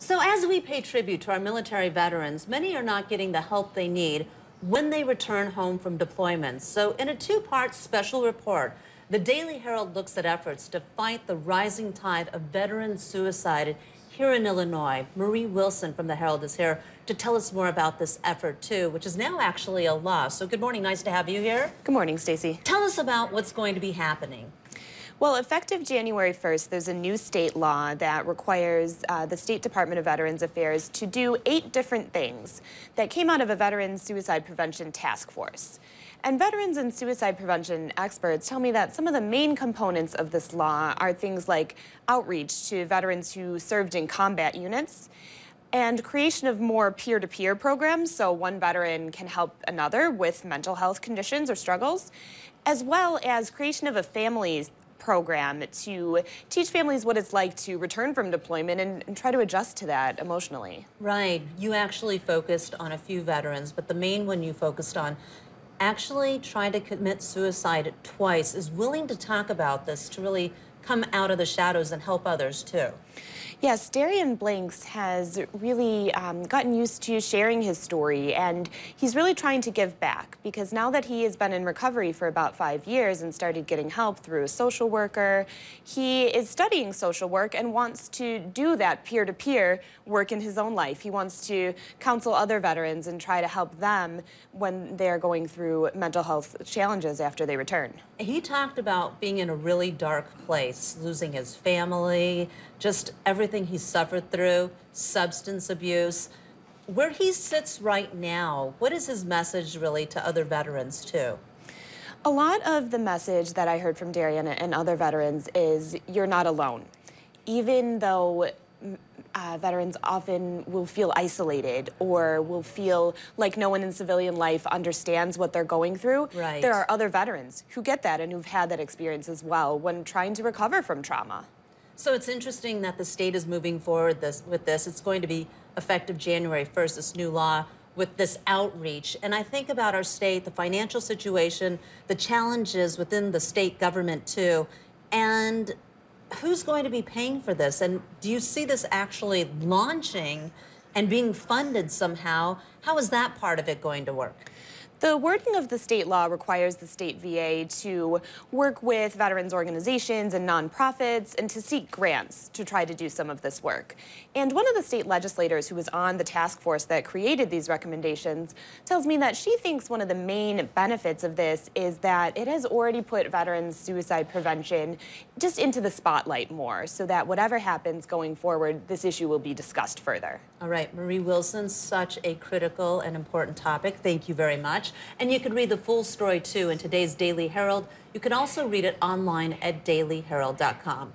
So as we pay tribute to our military veterans, many are not getting the help they need when they return home from deployments. So in a two-part special report, the Daily Herald looks at efforts to fight the rising tide of veteran suicide here in Illinois. Marie Wilson from the Herald is here to tell us more about this effort too, which is now actually a law. So good morning, nice to have you here. Good morning, Stacy. Tell us about what's going to be happening. Well, effective January 1st, there's a new state law that requires the State Department of Veterans Affairs to do 8 different things that came out of a Veterans Suicide Prevention Task Force. And veterans and suicide prevention experts tell me that some of the main components of this law are things like outreach to veterans who served in combat units, and creation of more peer-to-peer programs so one veteran can help another with mental health conditions or struggles, as well as creation of a families program to teach families what it's like to return from deployment and try to adjust to that emotionally. Right. You actually focused on a few veterans, but the main one you focused on actually tried to commit suicide twice, is willing to talk about this to really come out of the shadows and help others too. Yes, Darian Blanks has really gotten used to sharing his story, and he's really trying to give back because now that he has been in recovery for about 5 years and started getting help through a social worker, he is studying social work and wants to do that peer-to-peer work in his own life. He wants to counsel other veterans and try to help them when they're going through mental health challenges after they return. He talked about being in a really dark place, losing his family, just everything he suffered through, substance abuse. Where he sits right now, what is his message really to other veterans too? A lot of the message that I heard from Darian and other veterans is you're not alone. Even though veterans often will feel isolated or will feel like no one in civilian life understands what they're going through. Right. There are other veterans who get that and who've had that experience as well when trying to recover from trauma. So it's interesting that the state is moving forward with this. It's going to be effective January 1st, this new law with this outreach. And I think about our state, the financial situation, the challenges within the state government too, and who's going to be paying for this? And do you see this actually launching and being funded somehow? How is that part of it going to work? The wording of the state law requires the state VA to work with veterans organizations and nonprofits and to seek grants to try to do some of this work. And one of the state legislators who was on the task force that created these recommendations tells me that she thinks one of the main benefits of this is that it has already put veterans suicide prevention just into the spotlight more, so that whatever happens going forward, this issue will be discussed further. All right, Marie Wilson, such a critical and important topic. Thank you very much. And you can read the full story, too, in today's Daily Herald. You can also read it online at dailyherald.com.